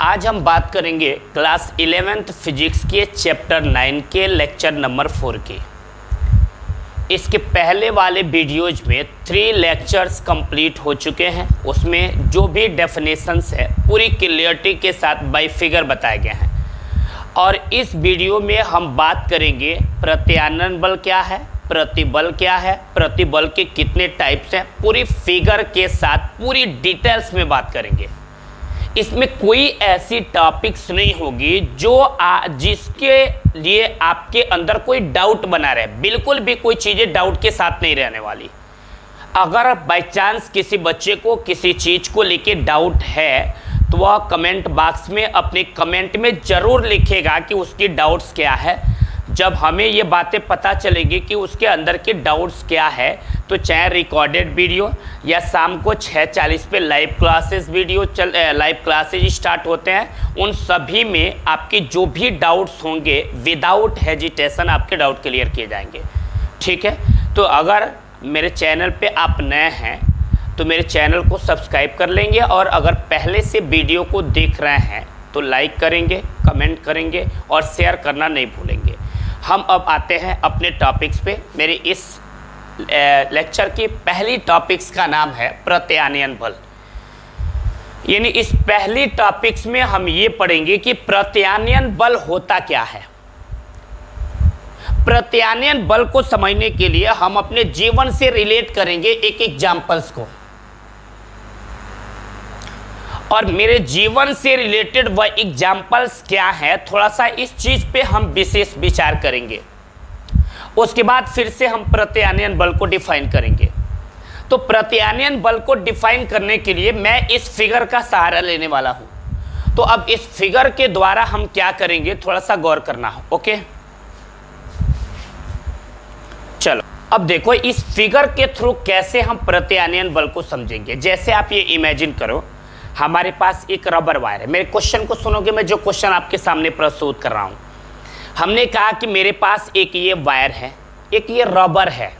आज हम बात करेंगे क्लास 11th फिजिक्स के चैप्टर 9 के लेक्चर नंबर 4 की। इसके पहले वाले वीडियोज में 3 लेक्चर्स कंप्लीट हो चुके हैं। उसमें जो भी डेफिनेशंस है पूरी क्लियरिटी के साथ बाय फिगर बताए गए हैं। और इस वीडियो में हम बात करेंगे प्रत्यानयन बल क्या है, प्रतिबल क्या है, प्रतिबल के कितने टाइप्स हैं, पूरी फिगर के साथ पूरी डिटेल्स में बात करेंगे। इसमें कोई ऐसी टॉपिक्स नहीं होगी जो जिसके लिए आपके अंदर कोई डाउट बना रहे। बिल्कुल भी कोई चीज़ें डाउट के साथ नहीं रहने वाली। अगर बाय चांस किसी बच्चे को किसी चीज़ को लेके डाउट है तो वह कमेंट बॉक्स में अपने कमेंट में ज़रूर लिखेगा कि उसकी डाउट्स क्या है। जब हमें ये बातें पता चलेंगी कि उसके अंदर के डाउट्स क्या है तो चाहे रिकॉर्डेड वीडियो या शाम को 6:40 पे लाइव क्लासेज स्टार्ट होते हैं, उन सभी में आपके जो भी डाउट्स होंगे विदाउट हेजिटेशन आपके डाउट क्लियर किए जाएंगे। ठीक है, तो अगर मेरे चैनल पे आप नए हैं तो मेरे चैनल को सब्सक्राइब कर लेंगे, और अगर पहले से वीडियो को देख रहे हैं तो लाइक करेंगे, कमेंट करेंगे और शेयर करना नहीं भूलेंगे। हम अब आते हैं अपने टॉपिक्स पे। मेरे इस लेक्चर की पहली टॉपिक्स का नाम है प्रत्यानयन बल। यानी इस पहली टॉपिक्स में हम ये पढ़ेंगे कि प्रत्यानयन बल होता क्या है। प्रत्यानयन बल को समझने के लिए हम अपने जीवन से रिलेट करेंगे एक एग्जाम्पल्स को, और मेरे जीवन से रिलेटेड वह एग्जाम्पल्स क्या है, थोड़ा सा इस चीज़ पे हम विशेष विचार करेंगे। उसके बाद फिर से हम प्रत्यानयन बल को डिफाइन करेंगे। तो प्रत्यानयन बल को डिफाइन करने के लिए मैं इस फिगर का सहारा लेने वाला हूं। तो अब इस फिगर के द्वारा हम क्या करेंगे, थोड़ा सा गौर करना हो। ओके, चलो अब देखो इस फिगर के थ्रू कैसे हम प्रत्यानयन बल को समझेंगे। जैसे आप ये इमेजिन करो, हमारे पास एक रबर वायर है। मेरे क्वेश्चन को सुनोगे, मैं जो क्वेश्चन आपके सामने प्रस्तुत कर रहा हूं। हमने कहा कि मेरे पास एक ये वायर है, एक ये रबर है,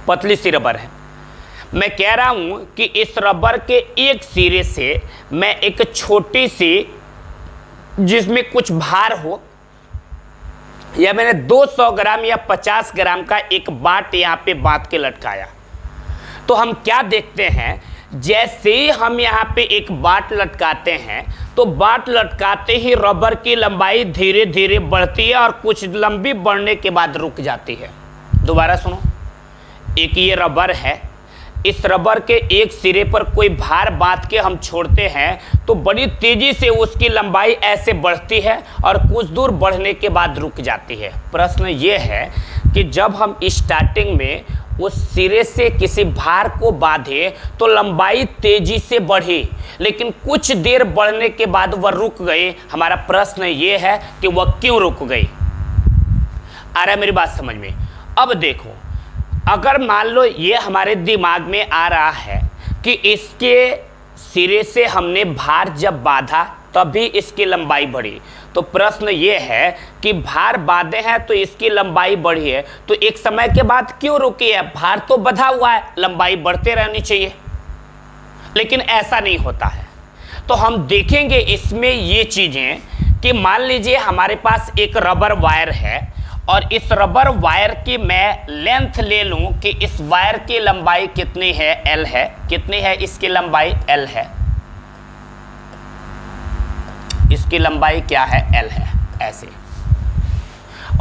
पतली सी रबर है। मैं कह रहा हूं कि इस रबर के एक सिरे से मैं एक छोटी सी, जिसमें कुछ भार हो, या मैंने 200 ग्राम या 50 ग्राम का एक बाट यहाँ पे बांध के लटकाया। तो हम क्या देखते हैं, जैसे ही हम यहाँ पे एक बाट लटकाते हैं तो बाट लटकाते ही रबर की लंबाई धीरे धीरे बढ़ती है और कुछ लंबी बढ़ने के बाद रुक जाती है। दोबारा सुनो, एक ये रबर है, इस रबर के एक सिरे पर कोई भार बांध के हम छोड़ते हैं तो बड़ी तेजी से उसकी लंबाई ऐसे बढ़ती है और कुछ दूर बढ़ने के बाद रुक जाती है। प्रश्न ये है कि जब हम स्टार्टिंग में उस सिरे से किसी भार को बांधे तो लंबाई तेजी से बढ़ी, लेकिन कुछ देर बढ़ने के बाद वह रुक गई। हमारा प्रश्न ये है कि वह क्यों रुक गई। आ रहा है मेरी बात समझ में? अब देखो, अगर मान लो ये हमारे दिमाग में आ रहा है कि इसके सिरे से हमने भार जब बांधा तभी इसकी लंबाई बढ़ी, तो प्रश्न ये है कि भार बांधे हैं तो इसकी लंबाई बढ़ी है, तो एक समय के बाद क्यों रुकी है? भार तो बंधा हुआ है, लंबाई बढ़ते रहनी चाहिए, लेकिन ऐसा नहीं होता है। तो हम देखेंगे इसमें ये चीज़ें कि मान लीजिए हमारे पास एक रबर वायर है और इस रबर वायर की मैं लेंथ ले लूं कि इस वायर की लंबाई कितनी है, L है। कितनी है इसकी लंबाई? L है। इसकी लंबाई क्या है? L है। ऐसे,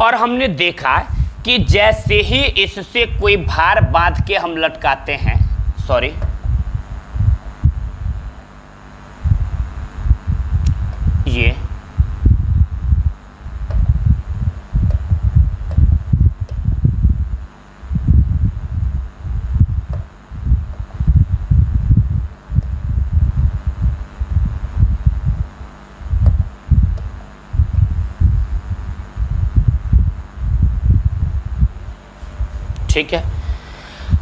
और हमने देखा कि जैसे ही इससे कोई भार बांध के हम लटकाते हैं, सॉरी, ये ठीक है,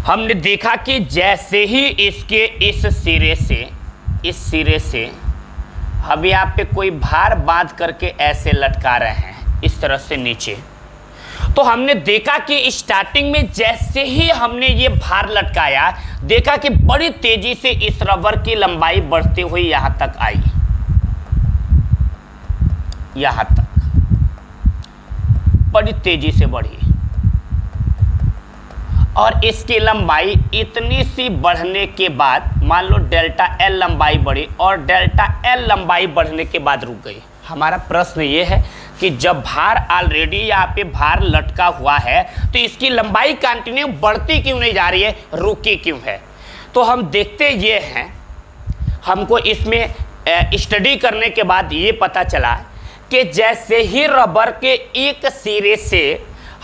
हमने देखा कि जैसे ही इसके इस सिरे से हम यहाँ पे कोई भार बांध करके ऐसे लटका रहे हैं इस तरह से नीचे, तो हमने देखा कि स्टार्टिंग में जैसे ही हमने ये भार लटकाया, देखा कि बड़ी तेजी से इस रबर की लंबाई बढ़ती हुई यहाँ तक आई। यहां तक बड़ी तेजी से बढ़ी और इसकी लंबाई इतनी सी बढ़ने के बाद मान लो डेल्टा एल लंबाई बढ़ी और डेल्टा एल लंबाई बढ़ने के बाद रुक गई। हमारा प्रश्न ये है कि जब भार ऑलरेडी यहाँ पे भार लटका हुआ है तो इसकी लंबाई कंटिन्यू बढ़ती क्यों नहीं जा रही है, रुकी क्यों है। तो हम देखते ये हैं, हमको इसमें स्टडी करने के बाद ये पता चला कि जैसे ही रबर के एक सिरे से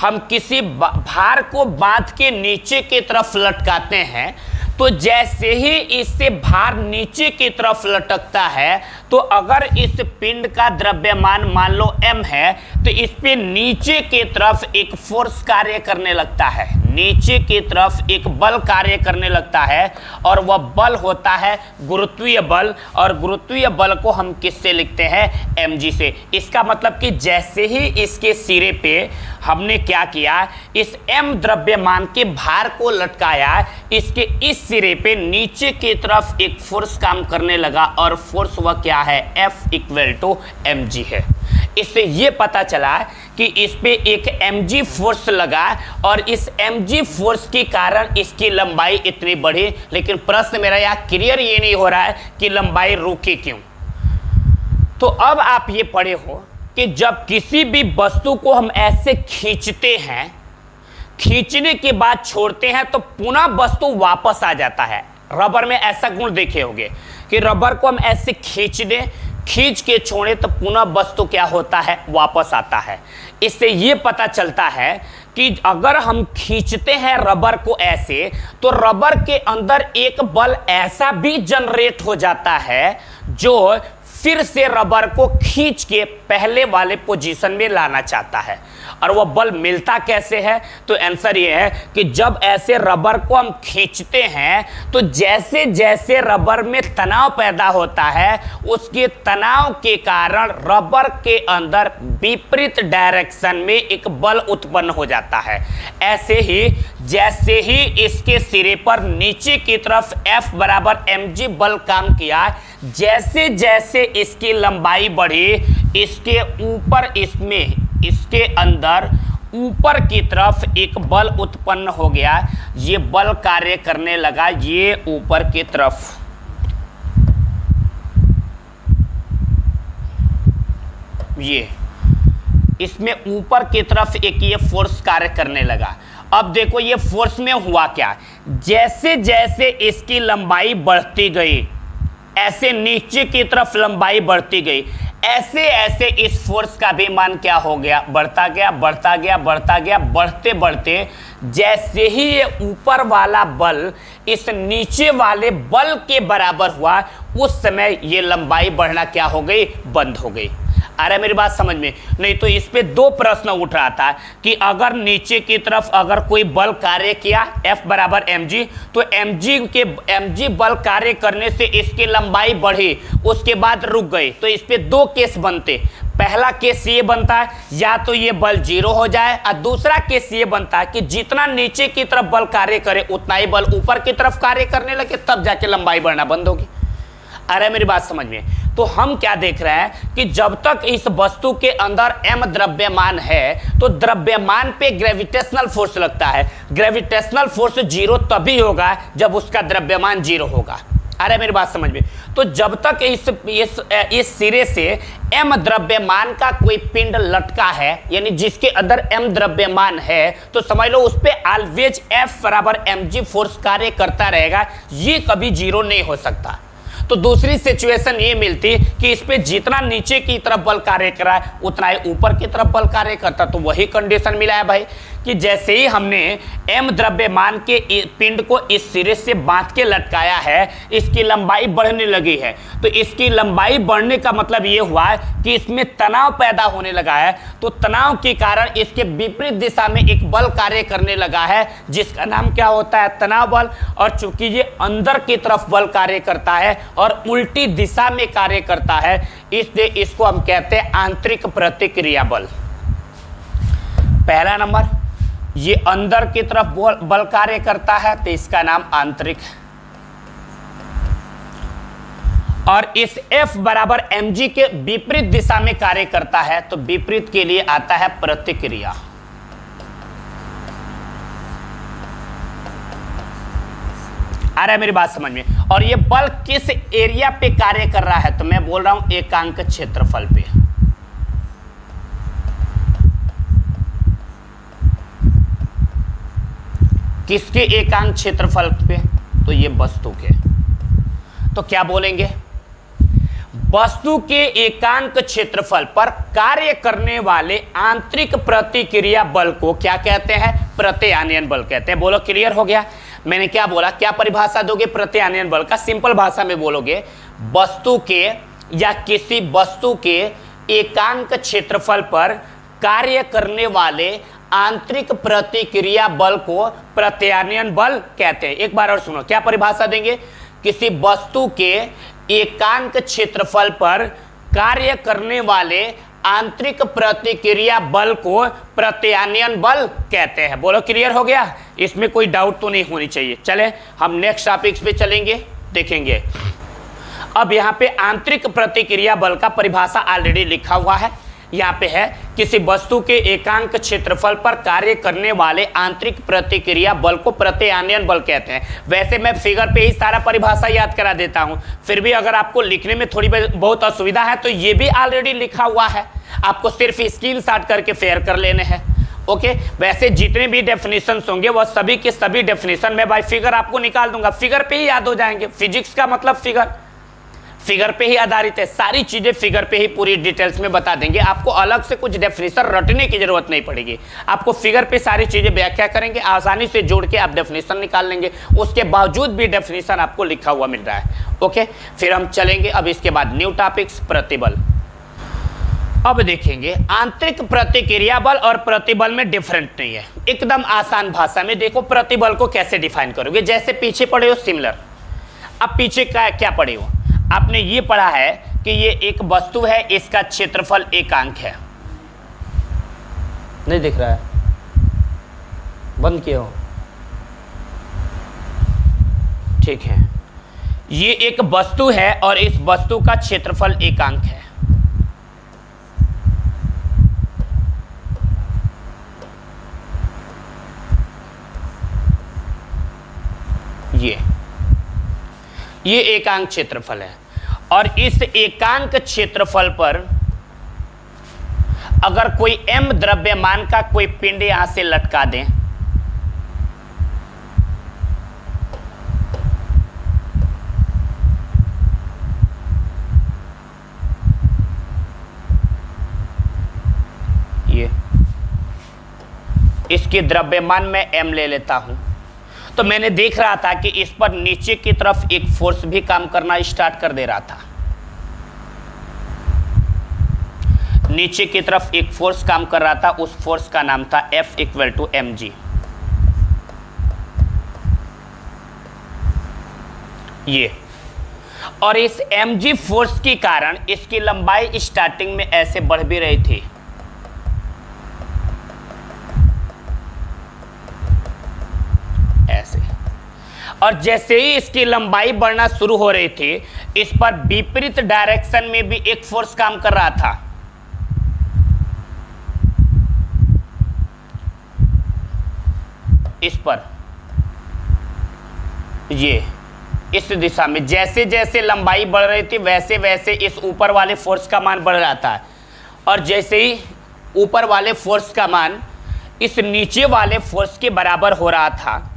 हम किसी भार को बांध के नीचे की तरफ लटकाते हैं तो जैसे ही इससे भार नीचे की तरफ लटकता है तो अगर इस पिंड का द्रव्यमान मान लो m है तो इस पे नीचे की तरफ एक फोर्स कार्य करने लगता है, नीचे की तरफ एक बल कार्य करने लगता है और वह बल होता है गुरुत्वीय बल। और गुरुत्वीय बल को हम किससे लिखते हैं, mg से। इसका मतलब कि जैसे ही इसके सिरे पे हमने क्या किया, इस m द्रव्यमान के भार को लटकाया, इसके इस सिरे पे नीचे की तरफ एक फोर्स काम करने लगा और फोर्स वह क्या है, F इक्वल टू mg है। इससे ये पता चला कि इस पे एक mg फोर्स लगा और इस mg फोर्स के कारण इसकी लंबाई इतनी बढ़ी। लेकिन प्रश्न मेरा यहाँ क्लियर ये नहीं हो रहा है कि लंबाई रुकी क्यों। तो अब आप ये पढ़े हो कि जब किसी भी वस्तु को हम ऐसे खींचते हैं, खींचने के बाद छोड़ते हैं तो पुनः वस्तु वापस आ जाता है। रबर में ऐसा गुण देखे होंगे कि रबर को हम ऐसे खींच दें, खींच के छोड़े तो पुनः वस्तु क्या होता है, वापस आता है। इससे ये पता चलता है कि अगर हम खींचते हैं रबर को ऐसे तो रबर के अंदर एक बल ऐसा भी जनरेट हो जाता है जो फिर से रबर को खींच के पहले वाले पोजीशन में लाना चाहता है। और वह बल मिलता कैसे है, तो आंसर ये है कि जब ऐसे रबर को हम खींचते हैं तो जैसे जैसे रबर में तनाव पैदा होता है उसके तनाव के कारण रबर के अंदर विपरीत डायरेक्शन में एक बल उत्पन्न हो जाता है। ऐसे ही जैसे ही इसके सिरे पर नीचे की तरफ F बराबर mg बल काम किया, जैसे जैसे इसकी लंबाई बढ़ी, इसके ऊपर इसके अंदर ऊपर की तरफ एक बल उत्पन्न हो गया। ये बल कार्य करने लगा, ये ऊपर की तरफ, ये इसमें ऊपर की तरफ एक ये फोर्स कार्य करने लगा। अब देखो ये फोर्स में हुआ क्या, जैसे जैसे इसकी लंबाई बढ़ती गई, ऐसे नीचे की तरफ लंबाई बढ़ती गई, ऐसे ऐसे इस फोर्स का भी मान क्या हो गया, बढ़ता गया बढ़ता गया बढ़ता गया। बढ़ते बढ़ते जैसे ही ये ऊपर वाला बल इस नीचे वाले बल के बराबर हुआ, उस समय ये लंबाई बढ़ना क्या हो गई, बंद हो गई। आ रहा है मेरी बात समझ में? नहीं तो इस पे दो प्रश्न उठ रहा था कि अगर नीचे की तरफ अगर कोई बल कार्य किया F बराबर mg, तो mg बल कार्य करने से इसकी लंबाई बढ़ी, उसके बाद रुक गई। तो इस पे दो केस बनते। पहला केस ये बनता है या तो ये बल जीरो हो जाए, और दूसरा केस ये बनता है कि जितना नीचे की तरफ बल कार्य करे उतना ही बल ऊपर की तरफ कार्य करने लगे, तब जाके लंबाई बढ़ना बंद होगी। अरे मेरी बात समझ में? तो हम क्या देख रहे हैं कि जब तक इस वस्तु के अंदर m द्रव्यमान है तो द्रव्यमान पे ग्रेविटेशनल फोर्स लगता है। ग्रेविटेशनल फोर्स जीरो तभी होगा जब उसका द्रव्यमान जीरो होगा। अरे मेरी बात समझ में? तो जब तक इस सिरे से m द्रव्यमान का कोई पिंड लटका है, यानी जिसके अंदर m द्रव्यमान है, तो समझ लो उस पे ऑलवेज F बराबर mg फोर्स कार्य करता रहेगा, ये कभी जीरो नहीं हो सकता। तो दूसरी सिचुएशन ये मिलती कि इस पे जितना नीचे की तरफ बल कार्य करा है उतना ही ऊपर की तरफ बल कार्य करता। तो वही कंडीशन मिला है भाई कि जैसे ही हमने m द्रव्यमान के पिंड को इस सिरे से बांध के लटकाया है, इसकी लंबाई बढ़ने लगी है। तो इसकी लंबाई बढ़ने का मतलब ये हुआ है कि इसमें तनाव पैदा होने लगा है। तो तनाव के कारण इसके विपरीत दिशा में एक बल कार्य करने लगा है, जिसका नाम क्या होता है, तनाव बल। और चूंकि ये अंदर की तरफ बल कार्य करता है और उल्टी दिशा में कार्य करता है, इसलिए इसको हम कहते हैं आंतरिक प्रतिक्रिया बल। पहला नंबर, ये अंदर की तरफ बल कार्य करता है तो इसका नाम आंतरिक है। और इस F बराबर mg के विपरीत दिशा में कार्य करता है, तो विपरीत के लिए आता है प्रतिक्रिया। आ रहा है मेरी बात समझ में? और ये बल किस एरिया पे कार्य कर रहा है, तो मैं बोल रहा हूं एकांक क्षेत्रफल पे। किसके एकांक क्षेत्रफल पे? तो ये वस्तु के। तो क्या बोलेंगे? वस्तु के एकांक क्षेत्रफल पर कार्य करने वाले आंतरिक प्रतिक्रिया बल को क्या कहते हैं? प्रत्यानयन बल कहते हैं। बोलो, क्लियर हो गया? मैंने क्या बोला? क्या परिभाषा दोगे प्रत्यानयन बल का? सिंपल भाषा में बोलोगे, वस्तु के या किसी वस्तु के एकांक क्षेत्रफल पर कार्य करने वाले आंतरिक प्रतिक्रिया बल को प्रत्यानयन बल कहते हैं। एक बार और सुनो, क्या परिभाषा देंगे? किसी वस्तु के एकांक क्षेत्रफल पर कार्य करने वाले आंतरिक प्रतिक्रिया बल को प्रत्यानयन बल कहते हैं। बोलो, क्लियर हो गया? इसमें कोई डाउट तो नहीं होनी चाहिए। चले हम नेक्स्ट टॉपिक्स पे चलेंगे, देखेंगे। अब यहाँ पे आंतरिक प्रतिक्रिया बल का परिभाषा ऑलरेडी लिखा हुआ है। यहाँ पे है, किसी वस्तु के एकांक क्षेत्रफल पर कार्य करने वाले आंतरिक प्रतिक्रिया बल को प्रत्यानयन बल कहते हैं। वैसे मैं फिगर पे ही सारा परिभाषा याद करा देता हूँ, फिर भी अगर आपको लिखने में थोड़ी बहुत असुविधा है तो ये भी ऑलरेडी लिखा हुआ है, आपको सिर्फ स्क्रीनशॉट करके शेयर कर लेने हैं। ओके, वैसे जितने भी डेफिनेशंस होंगे वह सभी के सभी डेफिनेशन में बाय फिगर आपको निकाल दूंगा, फिगर पे ही याद हो जाएंगे। फिजिक्स का मतलब फिगर पे ही आधारित है, सारी चीजें फिगर पे ही पूरी डिटेल्स में बता देंगे। आपको अलग से कुछ डेफिनेशन रटने की जरूरत नहीं पड़ेगी, आपको फिगर पे सारी चीजें व्याख्या करेंगे, आसानी से जोड़ के आप डेफिनेशन निकाल लेंगे। उसके बावजूद भी डेफिनेशन आपको लिखा हुआ मिल रहा है। ओके, फिर हम चलेंगे अब इसके बाद न्यू टॉपिक्स, प्रतिबल। अब देखेंगे आंतरिक प्रतिक्रिया बल और प्रतिबल में डिफरेंट नहीं है, एकदम आसान भाषा में। देखो प्रतिबल को कैसे डिफाइन करोगे, जैसे पीछे पढ़े हो सिमिलर। अब पीछे क्या पढ़े हो? आपने ये पढ़ा है कि ये एक वस्तु है, इसका क्षेत्रफल एकांक है। नहीं दिख रहा है? बंद किया हो? ठीक है, ये एक वस्तु है और इस वस्तु का क्षेत्रफल एकांक है। ये एकांक क्षेत्रफल है और इस एकांक क्षेत्रफल पर अगर कोई m द्रव्यमान का कोई पिंड यहां से लटका दें, ये इसके द्रव्यमान में m ले लेता हूं, तो मैंने देख रहा था कि इस पर नीचे की तरफ एक फोर्स भी काम करना स्टार्ट कर दे रहा था। नीचे की तरफ एक फोर्स काम कर रहा था, उस फोर्स का नाम था F = mg। ये और इस mg फोर्स के कारण इसकी लंबाई स्टार्टिंग में ऐसे बढ़ भी रही थी, ऐसे। और जैसे ही इसकी लंबाई बढ़ना शुरू हो रही थी, इस पर विपरीत डायरेक्शन में भी एक फोर्स काम कर रहा था। इस पर ये इस दिशा में जैसे जैसे लंबाई बढ़ रही थी वैसे वैसे इस ऊपर वाले फोर्स का मान बढ़ रहा था। और जैसे ही ऊपर वाले फोर्स का मान इस नीचे वाले फोर्स के बराबर हो रहा था,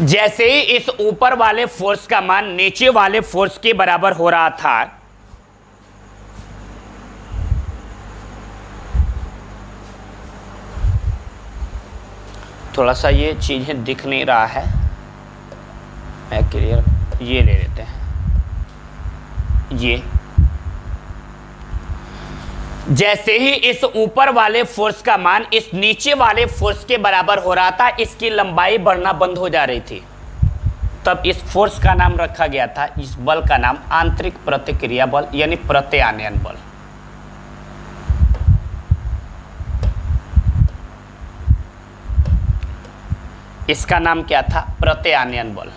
जैसे ही इस ऊपर वाले फोर्स का मान नीचे वाले फोर्स के बराबर हो रहा था, थोड़ा सा ये चीजें दिख नहीं रहा है, मैं क्लियर ये ले लेते हैं। ये जैसे ही इस ऊपर वाले फोर्स का मान इस नीचे वाले फोर्स के बराबर हो रहा था, इसकी लंबाई बढ़ना बंद हो जा रही थी। तब इस फोर्स का नाम रखा गया था, इस बल का नाम आंतरिक प्रतिक्रिया बल यानी प्रत्यानयन बल। इसका नाम क्या था? प्रत्यानयन बल।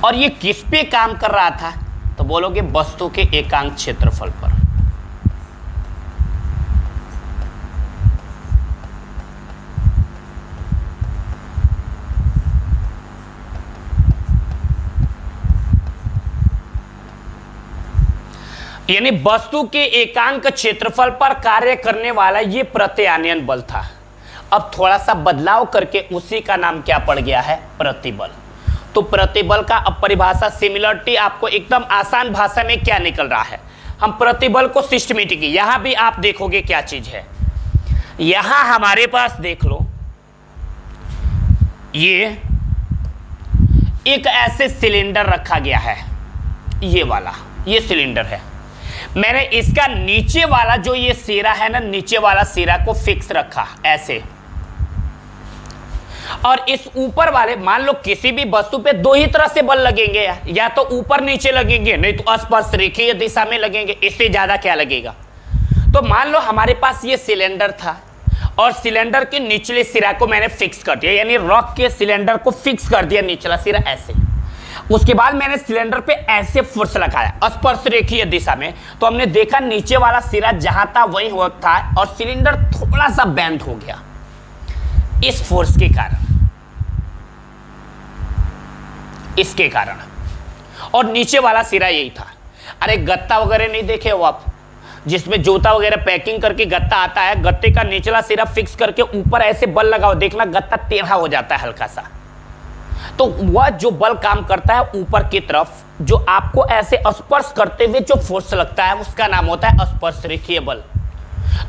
और ये किस पे काम कर रहा था? तो बोलोगे वस्तु के एकांक क्षेत्रफल पर। यानी वस्तु के एकांक क्षेत्रफल पर कार्य करने वाला ये प्रत्यानयन बल था। अब थोड़ा सा बदलाव करके उसी का नाम क्या पड़ गया है? प्रतिबल। तो प्रतिबल का अब परिभाषा सिमिलरिटी आपको एकदम आसान भाषा में क्या निकल रहा है? हम प्रतिबल को सिस्टमेटिक, यहां भी आप देखोगे क्या चीज है। यहां हमारे पास देख लो, ये एक ऐसे सिलेंडर रखा गया है, ये वाला, ये सिलेंडर है। मैंने इसका नीचे वाला जो ये सिरा है ना, नीचे वाला सिरा को फिक्स रखा ऐसे, और इस ऊपर वाले, मान लो किसी भी वस्तु पे दो ही तरह से बल लगेंगे यार, या तो ऊपर नीचे लगेंगे, नहीं तो स्पर्श रेखीय दिशा में लगेंगे। इससे ज्यादा क्या लगेगा? तो मान लो हमारे पास ये सिलेंडर था और सिलेंडर के निचले सिरा को मैंने फिक्स कर दिया, यानी रॉक के सिलेंडर को फिक्स कर दिया निचला सिरा ऐसे। उसके बाद मैंने सिलेंडर पे ऐसे फोर्स लगाया स्पर्श रेखीय दिशा में, तो हमने देखा नीचे वाला सिरा जहां था वही होता है और सिलेंडर थोड़ा सा बेंड हो गया इस फोर्स के कारण, इसके कारण। और नीचे वाला सिरा यही था। अरे गत्ता वगैरह नहीं देखे हो आप, जिसमें जूता वगैरह पैकिंग करके गत्ता आता है, गत्ते का निचला सिरा फिक्स करके ऊपर ऐसे बल लगाओ, देखना गत्ता टेढ़ा हो जाता है हल्का सा। तो वह जो बल काम करता है ऊपर की तरफ, जो आपको ऐसे स्पर्श करते हुए जो फोर्स लगता है, उसका नाम होता है स्पर्श रेखीय बल।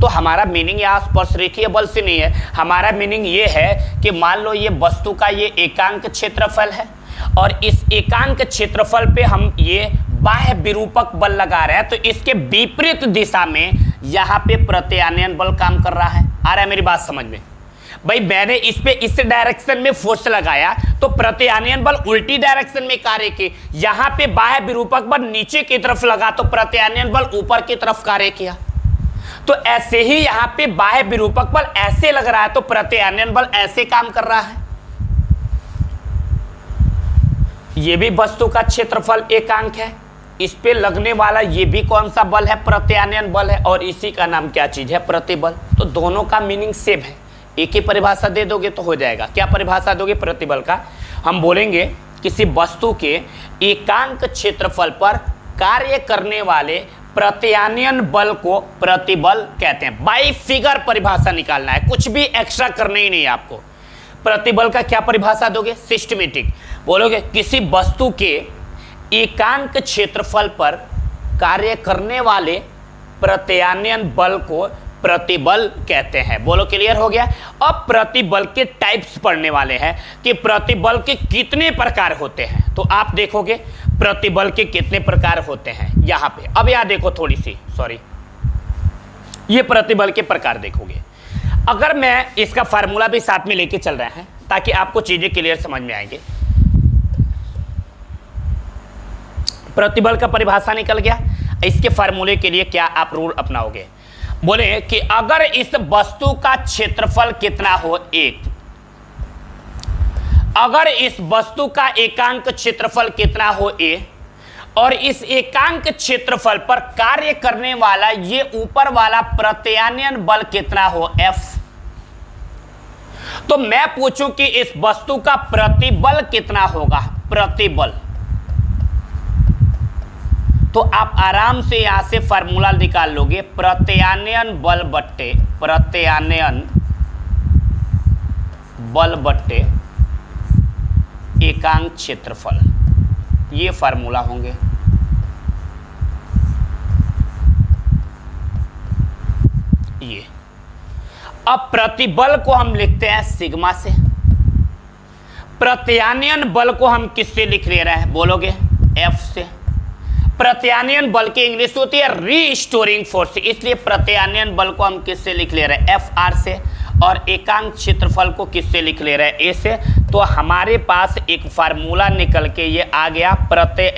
तो हमारा मीनिंग यहाँ स्पर्श रेखीय बल से नहीं है, हमारा मीनिंग ये है कि मान लो ये वस्तु का ये एकांक क्षेत्रफल है और इस एकांक क्षेत्रफल पे हम ये बाह्य विरूपक बल लगा रहे हैं, तो इसके विपरीत दिशा में यहाँ पे प्रत्यानयन बल काम कर रहा है। आ रहा है मेरी बात समझ में? भाई मैंने इस पे इस डायरेक्शन में फोर्स लगाया तो प्रत्यानयन बल उल्टी डायरेक्शन में कार्य की, यहां पे बाह्य विरूपक बल नीचे की तरफ लगा तो प्रत्यानयन बल ऊपर की तरफ कार्य किया। तो ऐसे ही यहां पे बाह्य विरूपक बल ऐसे लग रहा है तो प्रत्यानयन बल ऐसे काम कर रहा है। ये भी वस्तु का क्षेत्रफल एकांक है, इस पे लगने वाला ये भी कौन सा बल है? प्रत्यानयन बल है, और इसी का नाम क्या चीज है? प्रतिबल। तो दोनों का मीनिंग सेम है, एक ही परिभाषा दे दोगे तो हो जाएगा। क्या परिभाषा दोगे प्रतिबल का? हम बोलेंगे किसी वस्तु के एकांक क्षेत्रफल पर कार्य करने वाले प्रत्यानयन बल को प्रतिबल कहते हैं। बाई फिगर परिभाषा निकालना है, कुछ भी एक्स्ट्रा करना ही नहीं है आपको। प्रतिबल का क्या परिभाषा दोगे? सिस्टमेटिक। बोलोगे किसी वस्तु के एकांक क्षेत्रफल पर कार्य करने वाले प्रत्यानयन बल को प्रतिबल कहते हैं। बोलो क्लियर हो गया? अब प्रतिबल के टाइप्स पढ़ने वाले हैं कि प्रतिबल के कितने प्रकार होते हैं। तो आप देखोगे प्रतिबल के कितने प्रकार होते हैं यहां पे। अब यहां देखो थोड़ी सी, सॉरी, ये प्रतिबल के प्रकार देखोगे। अगर मैं इसका फार्मूला भी साथ में लेके चल रहे हैं ताकि आपको चीजें क्लियर समझ में आएंगे। प्रतिबल का परिभाषा निकल गया, इसके फार्मूले के लिए क्या आप रूल अपनाओगे? बोले कि अगर इस वस्तु का क्षेत्रफल कितना हो? एक। अगर इस वस्तु का एकांक क्षेत्रफल कितना हो? ए। और इस एकांक क्षेत्रफल पर कार्य करने वाला ये ऊपर वाला प्रत्यानयन बल कितना हो? एफ। तो मैं पूछूं कि इस वस्तु का प्रतिबल कितना होगा? प्रतिबल। तो आप आराम से यहां से फार्मूला निकाल लोगे, प्रत्यानयन बल बट्टे प्रत्यानयन बल बट्टे एकांक क्षेत्रफल, ये फार्मूला होंगे। ये अब प्रतिबल को हम लिखते हैं सिग्मा से, प्रत्यानयन बल को हम किससे लिख ले रहे हैं? बोलोगे एफ से। प्रत्यानयन बल की इंग्लिश होती है रीस्टोरिंग फोर्स, इसलिए प्रत्यानयन बल को हम किससे लिख ले रहे हैं? एफ आर से। और एकांक क्षेत्रफल को किससे लिख ले रहे हैं? ए से। तो हमारे पास एक फार्मूला निकल के ये आ गया,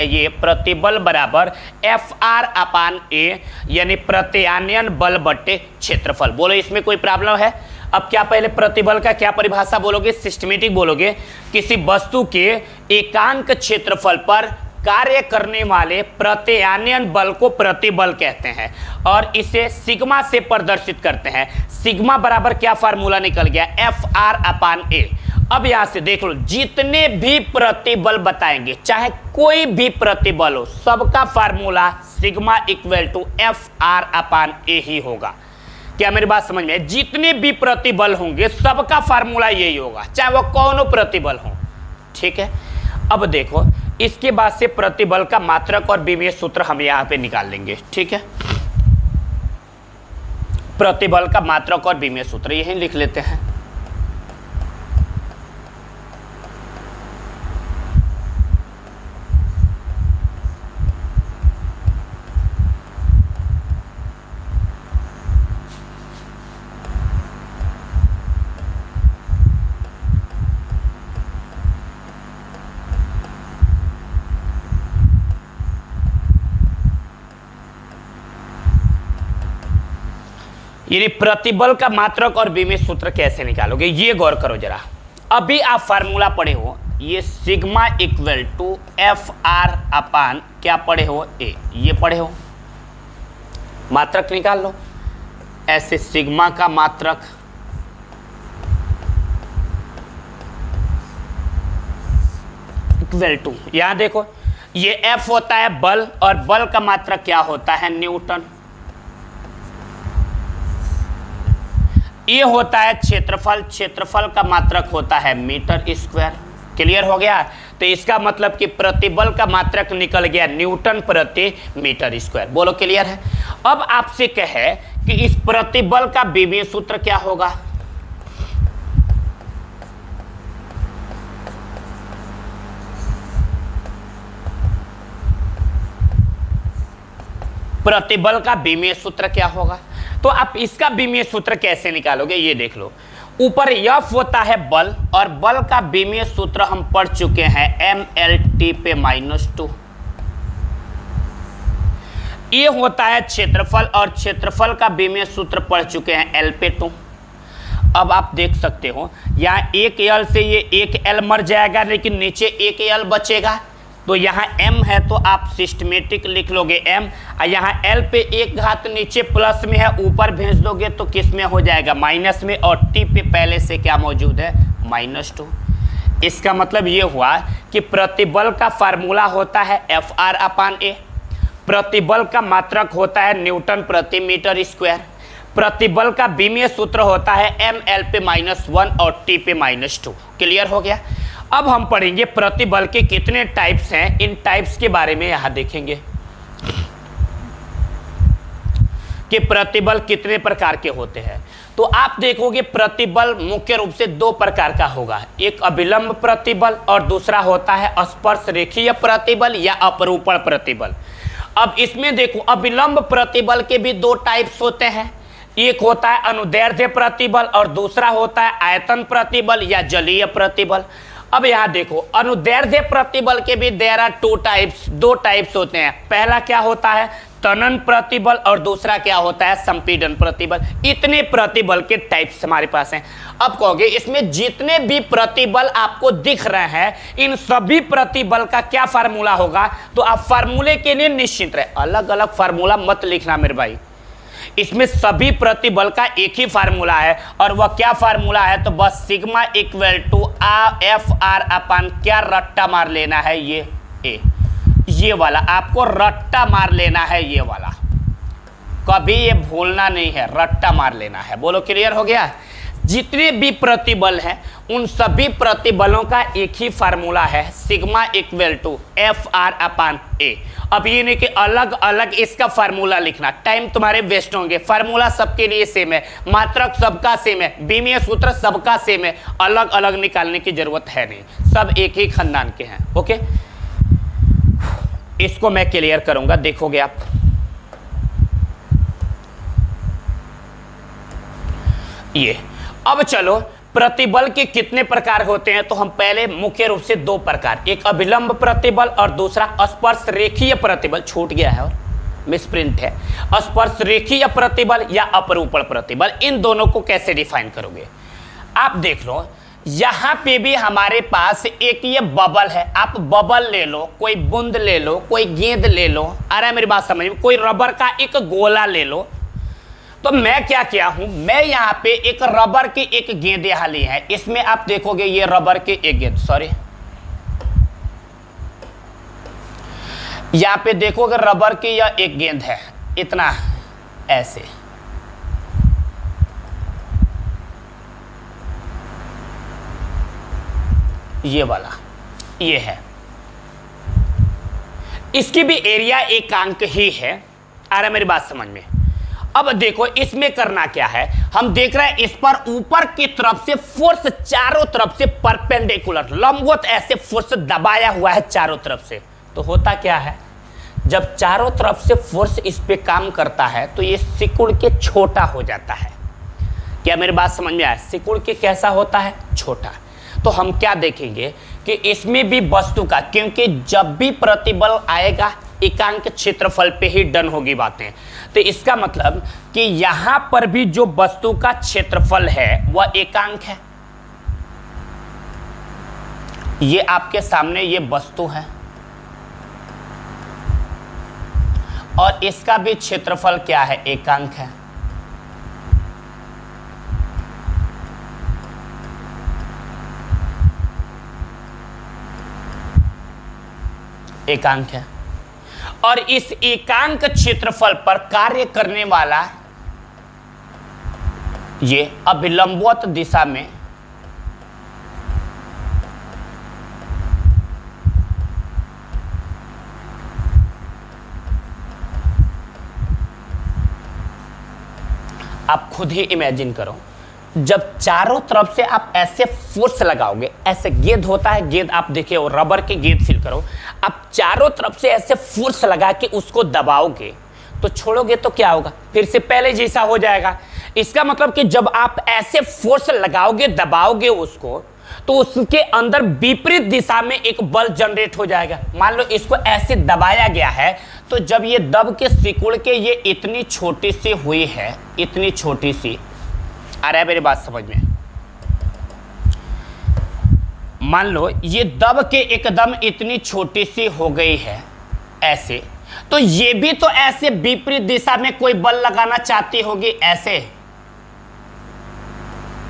ये प्रतिबल बराबर Fr/A, यानी प्रत्यानयन बल बट्टे क्षेत्रफल। बोलो इसमें कोई प्रॉब्लम है? अब क्या पहले प्रतिबल का क्या परिभाषा बोलोगे? सिस्टमेटिक बोलोगे। किसी वस्तु के एकांक क्षेत्रफल पर कार्य करने वाले प्रत्यानयन बल को प्रतिबल कहते हैं और इसे सिग्मा से प्रदर्शित करते हैं। सिग्मा बराबर क्या फार्मूला निकल गया? Fr/A। अब यहां से देख लो, जितने भी प्रतिबल बताएंगे, चाहे कोई भी प्रतिबल हो, सबका formula sigma equal to Fr/A ही होगा। क्या मेरी बात समझ में? जितने भी प्रतिबल होंगे सबका फार्मूला यही होगा, चाहे वो कौन प्रतिबल हो। ठीक है, अब देखो इसके बाद से प्रतिबल का मात्रक और विमीय सूत्र हम यहां पे निकाल लेंगे। ठीक है, प्रतिबल का मात्रक और विमीय सूत्र यही लिख लेते हैं। यानी प्रतिबल का मात्रक और विमीय सूत्र कैसे निकालोगे, ये गौर करो जरा। अभी आप फार्मूला पढ़े हो, ये सिग्मा इक्वल टू Fr/, क्या पढ़े हो? A, ये पढ़े हो। मात्रक निकाल लो, ऐसे सिग्मा का मात्रक इक्वल टू, यहां देखो ये F होता है बल और बल का मात्रक क्या होता है? न्यूटन। ये होता है क्षेत्रफल, क्षेत्रफल का मात्रक होता है मीटर स्क्वायर। क्लियर हो गया? तो इसका मतलब कि प्रतिबल का मात्रक निकल गया न्यूटन प्रति मीटर स्क्वायर। बोलो क्लियर है? अब आपसे कहे कि इस प्रतिबल का विमीय सूत्र क्या होगा? प्रतिबल का विमीय सूत्र क्या होगा? तो आप इसका विमीय सूत्र कैसे निकालोगे, ये देख लो। ऊपर F होता है बल और बल का विमीय सूत्र हम पढ़ चुके हैं mLT पे -2। ये होता है क्षेत्रफल और क्षेत्रफल का विमीय सूत्र पढ़ चुके हैं L पे 2। अब आप देख सकते हो यहाँ एक L से ये एक L मर जाएगा, लेकिन नीचे एक L बचेगा, तो यहाँ m है तो आप सिस्टमेटिक लिख लोगे m, और यहाँ l पे एक घात नीचे प्लस में है, ऊपर भेज दोगे तो किस में हो जाएगा? माइनस में, और t पे पहले से क्या मौजूद है? -2। इसका मतलब ये हुआ कि प्रतिबल का फार्मूला होता है Fr/A, प्रतिबल का मात्रक होता है न्यूटन प्रति मीटर स्क्वायर, प्रतिबल का विमीय सूत्र होता है mL पे -1 और t पे -2। क्लियर हो गया? अब हम पढ़ेंगे प्रतिबल के कितने टाइप्स हैं, इन टाइप्स के बारे में यहां देखेंगे कि प्रतिबल कितने प्रकार के होते हैं। तो आप देखोगे प्रतिबल मुख्य रूप से दो प्रकार का होगा, एक अभिलंब प्रतिबल और दूसरा होता है स्पर्श रेखीय प्रतिबल या अपरूपण प्रतिबल। अब इसमें देखो अभिलंब प्रतिबल के भी दो टाइप्स होते हैं, एक होता है अनुदैर्ध्य प्रतिबल और दूसरा होता है आयतन प्रतिबल या जलीय प्रतिबल। अब यहाँ देखो अनुदैर्ध्य प्रतिबल के भी देयर आर दो टाइप्स होते हैं। पहला क्या होता है? तनन प्रतिबल और दूसरा क्या होता है? संपीड़न प्रतिबल। इतने प्रतिबल के टाइप्स हमारे पास हैं। अब कहोगे इसमें जितने भी प्रतिबल आपको दिख रहे हैं इन सभी प्रतिबल का क्या फार्मूला होगा? तो आप फार्मूले के लिए निश्चिंत रहे, अलग अलग फार्मूला मत लिखना मेरे भाई। इसमें सभी प्रतिबल का एक ही फार्मूला है और वह क्या फार्मूला है? तो बस सिग्मा इक्वल टू Fr/, क्या रट्टा मार लेना है? ये वाला आपको रट्टा मार लेना है, ये वाला कभी ये भूलना नहीं है, रट्टा मार लेना है। बोलो क्लियर हो गया? जितने भी प्रतिबल हैं उन सभी प्रतिबलों का एक ही फार्मूला है, सिग्मा इक्वल टू Fr/A। अब ये नहीं कि अलग अलग इसका फार्मूला लिखना, टाइम तुम्हारे वेस्ट होंगे। फार्मूला सबके लिए सेम है, मात्रक सबका सेम है, विमीय सूत्र सबका सेम है, अलग अलग निकालने की जरूरत है नहीं, सब एक ही खानदान के हैं। ओके, इसको मैं क्लियर करूंगा, देखोगे आप। ये अब चलो प्रतिबल के कितने प्रकार होते हैं, तो हम पहले मुख्य रूप से दो प्रकार, एक अभिलंब प्रतिबल और दूसरा स्पर्श रेखीय प्रतिबल, छूट गया है और मिसप्रिंट है, स्पर्श रेखीय प्रतिबल या अपरूपण प्रतिबल। इन दोनों को कैसे डिफाइन करोगे? आप देख लो, यहां पे भी हमारे पास एक ये बबल है, आप बबल ले लो, कोई बूंद ले लो, कोई गेंद ले लो, आ रहा है मेरी बात समझ में, कोई रबर का एक गोला ले लो। तो मैं क्या किया हूं, मैं यहां पे एक रबर की एक गेंद यहां ली है, इसमें आप देखोगे ये रबर की एक गेंद, सॉरी यहां पे देखोगे रबर की यह एक गेंद है, इतना ऐसे, ये वाला ये है, इसकी भी एरिया एकांक ही है। आ रहा है मेरी बात समझ में? अब देखो इसमें करना क्या है, हम देख रहे हैं इस पर ऊपर की तरफ से फोर्स चारों तरफ से परपेंडिकुलर लंबवत ऐसे फोर्स दबाया हुआ है चारों तरफ से। तो होता क्या है, जब चारों तरफ से फोर्स इस पे काम करता है तो ये सिकुड़ के छोटा हो जाता है। क्या मेरी बात समझ में आया? सिकुड़ के कैसा होता है? छोटा। तो हम क्या देखेंगे कि इसमें भी वस्तु का, क्योंकि जब भी प्रतिबल आएगा एकांक क्षेत्रफल पे ही डन होगी बातें, तो इसका मतलब कि यहां पर भी जो वस्तु का क्षेत्रफल है वह एकांक है। ये आपके सामने ये वस्तु है और इसका भी क्षेत्रफल क्या है? एकांक है। एकांक है और इस एकांक क्षेत्रफल पर कार्य करने वाला ये अभिलंबवत दिशा में आप खुद ही इमेजिन करो, जब चारों तरफ से आप ऐसे फोर्स लगाओगे, ऐसे गेंद होता है, गेंद आप देखिए और रबर की गेंद फील करो, आप चारों तरफ से ऐसे फोर्स लगा के उसको दबाओगे तो छोड़ोगे तो क्या होगा? फिर से पहले जैसा हो जाएगा। इसका मतलब कि जब आप ऐसे फोर्स लगाओगे, दबाओगे उसको, तो उसके अंदर विपरीत दिशा में एक बल जनरेट हो जाएगा। मान लो इसको ऐसे दबाया गया है, तो जब ये दब के सिकुड़ के ये इतनी छोटी सी हुई है, इतनी छोटी सी, आ रहा है मेरी बात समझ में? मान लो ये दब के एकदम इतनी छोटी सी हो गई है ऐसे, तो ये भी तो ऐसे विपरीत दिशा में कोई बल लगाना चाहती होगी, ऐसे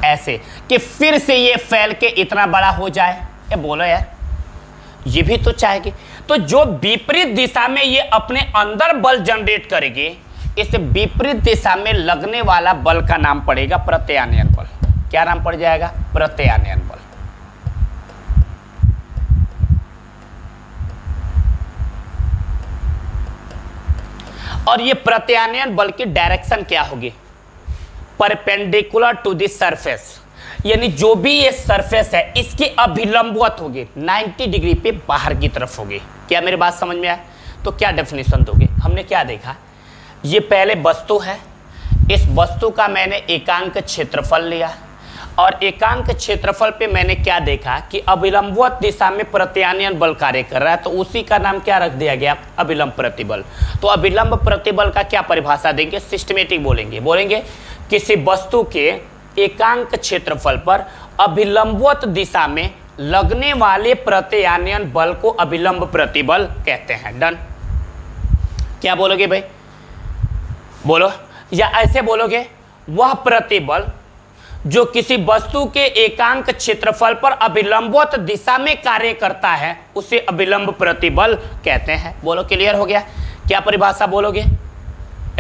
ऐसे कि फिर से ये फैल के इतना बड़ा हो जाए। ये बोलो यार, ये भी तो चाहेगी। तो जो विपरीत दिशा में ये अपने अंदर बल जनरेट करेगी, इस विपरीत दिशा में लगने वाला बल का नाम पड़ेगा प्रत्यानयन बल। क्या नाम पड़ जाएगा? प्रत्यानयन बल। और ये प्रत्यानयन बल की डायरेक्शन क्या होगी? परपेंडिकुलर टू द सरफेस, यानी जो भी ये सरफेस है इसकी अभिलंबवत होगी, 90 डिग्री पे बाहर की तरफ होगी। क्या मेरी बात समझ में आया? तो क्या डेफिनेशन दोगे? हमने क्या देखा, ये पहले वस्तु है, इस वस्तु का मैंने एकांक क्षेत्रफल लिया और एकांक क्षेत्रफल पे मैंने क्या देखा कि अभिलंबवत दिशा में प्रत्यानयन बल कार्य कर रहा है, तो उसी का नाम क्या रख दिया गया? अभिलंब प्रतिबल। तो अभिलंब प्रतिबल का क्या परिभाषा देंगे? सिस्टमेटिक बोलेंगे किसी वस्तु के एकांक क्षेत्रफल पर अभिलंबवत दिशा में लगने वाले प्रत्यानयन बल को अभिलंब प्रतिबल कहते हैं। डन। क्या बोलोगे भाई? बोलो, या ऐसे बोलोगे, वह प्रतिबल जो किसी वस्तु के एकांक क्षेत्रफल पर अभिलंबवत दिशा में कार्य करता है उसे अभिलंब प्रतिबल कहते हैं। बोलो, क्लियर हो गया? क्या परिभाषा बोलोगे?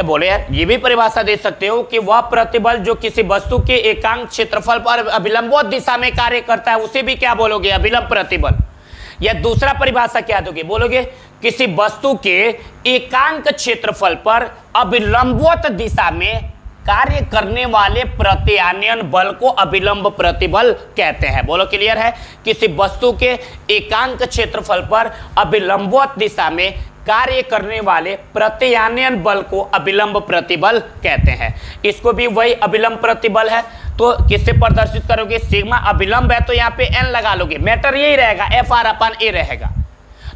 बोले यार, ये भी परिभाषा दे सकते हो कि वह प्रतिबल जो किसी वस्तु के एकांक क्षेत्रफल पर अभिलंबवत दिशा में कार्य करता है उसे भी क्या बोलोगे? अभिलंब प्रतिबल। या दूसरा परिभाषा क्या दोगे? बोलोगे किसी वस्तु के एकांक क्षेत्रफल पर अभिलंबवत दिशा में कार्य करने वाले प्रत्यानयन बल को अभिलंब प्रतिबल कहते हैं। बोलो, क्लियर है? किसी वस्तु के एकांक क्षेत्रफल पर अभिलंबवत दिशा में कार्य करने वाले प्रत्यानयन बल को अभिलंब प्रतिबल कहते हैं। इसको भी वही अभिलंब प्रतिबल है। तो किससे प्रदर्शित करोगे, सिग्मा अभिलंब है तो यहाँ पे n लगा लोगे, मैटर यही रहेगा, एफ आर अपन ए रहेगा,